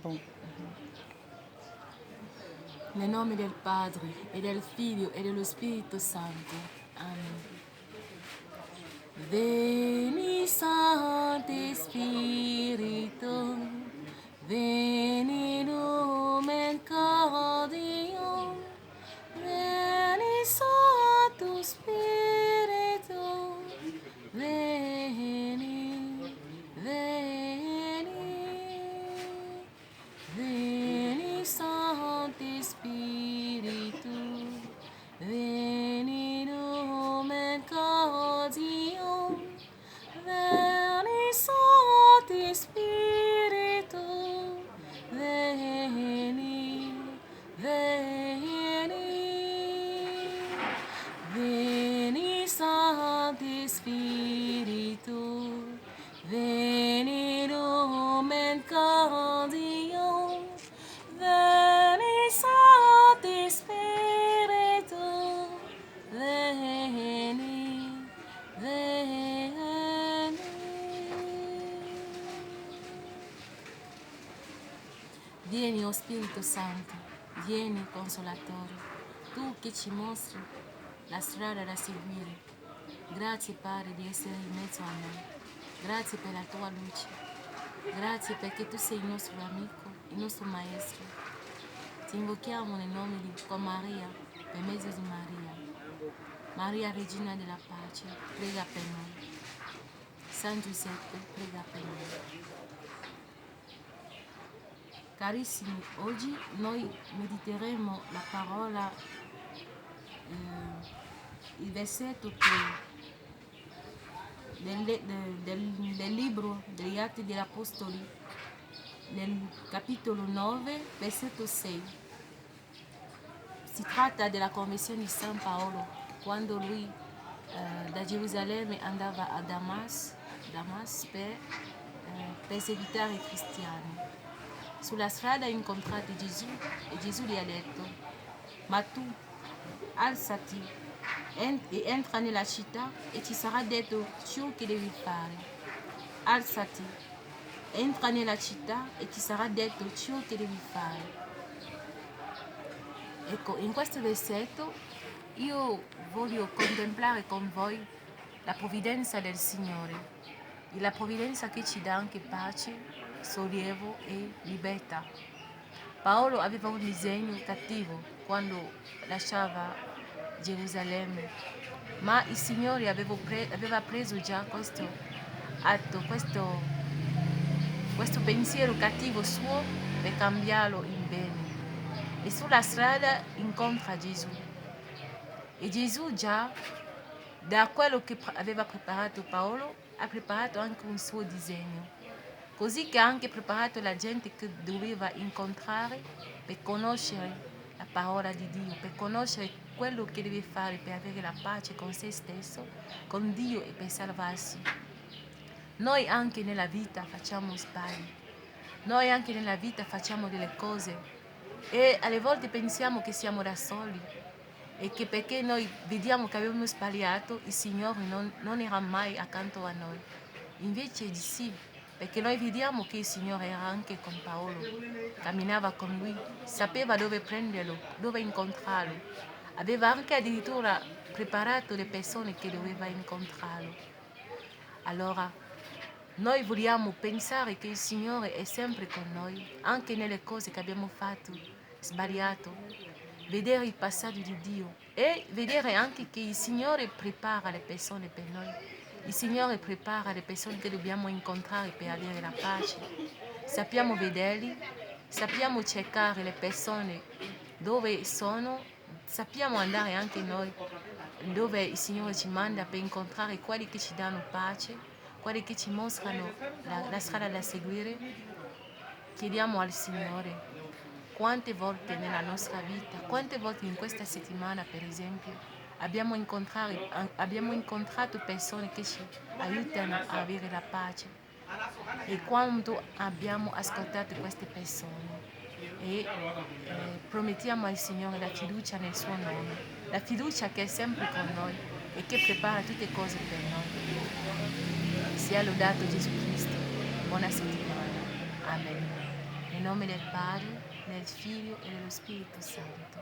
Bon. Nel nome del Padre, e del Figlio, e dello Spirito Santo. Amen. Veni Sancte Spiritu, veni Lumen Gaudium, veni Sanctus Spiritu, veni, veni, veni Sancte Spiritu, veni Lumen Gaudium, veni Sancte Spiritu, veni, veni, veni Sancte Spiritu, veni Lumen Gaudium, veni Sancte Spiritu, veni, veni. Vieni, o Spirito Santo, vieni, Consolatore, tu che ci mostri la strada da seguire. Grazie, Padre, di essere in mezzo a noi. Grazie per la tua luce. Grazie perché tu sei il nostro amico, il nostro Maestro. Ti invochiamo nel nome con Maria, per mezzo di Maria. Maria, Regina della Pace, prega per noi. San Giuseppe, prega per noi. Carissimi, oggi noi mediteremo la parola, il versetto del libro degli Atti degli Apostoli, nel capitolo 9, versetto 6. Si tratta della conversione di San Paolo, quando lui da Gerusalemme andava a Damas per perseguitare i cristiani. Sulla strada ha incontrato Gesù e Gesù gli ha detto: ma tu alzati e entra nella città e ti sarà detto ciò che devi fare. Alzati, entra nella città e ti sarà detto ciò che devi fare. Ecco, in questo versetto io voglio contemplare con voi la provvidenza del Signore, e la provvidenza che ci dà anche pace, sollievo e libertà. Paolo aveva un disegno cattivo quando lasciava Gerusalemme, ma il Signore aveva preso già questo atto, questo pensiero cattivo suo per cambiarlo in bene. E sulla strada incontra Gesù. E Gesù già, da quello che aveva preparato Paolo, ha preparato anche un suo disegno. Così che ha anche preparato la gente che doveva incontrare per conoscere la parola di Dio, per conoscere quello che deve fare per avere la pace con se stesso, con Dio e per salvarsi. Noi anche nella vita facciamo sbagli. Noi anche nella vita facciamo delle cose e alle volte pensiamo che siamo da soli e che perché noi vediamo che abbiamo sbagliato, il Signore non era mai accanto a noi. Invece di sì, perché noi vediamo che il Signore era anche con Paolo, camminava con lui, sapeva dove prenderlo, dove incontrarlo, aveva anche addirittura preparato le persone che doveva incontrarlo. Allora, noi vogliamo pensare che il Signore è sempre con noi, anche nelle cose che abbiamo fatto, sbagliato, vedere il passaggio di Dio e vedere anche che il Signore prepara le persone per noi. Il Signore prepara le persone che dobbiamo incontrare per avere la pace. Sappiamo vederli, sappiamo cercare le persone dove sono, sappiamo andare anche noi dove il Signore ci manda per incontrare quelli che ci danno pace, quelli che ci mostrano la strada da seguire. Chiediamo al Signore quante volte nella nostra vita, quante volte in questa settimana per esempio, abbiamo incontrato persone che ci aiutano a avere la pace e quando abbiamo ascoltato queste persone e promettiamo al Signore la fiducia nel suo nome, la fiducia che è sempre con noi e che prepara tutte cose per noi. Sia lodato Gesù Cristo. Buona settimana. Amen. nome del Padre, del Figlio e dello Spirito Santo.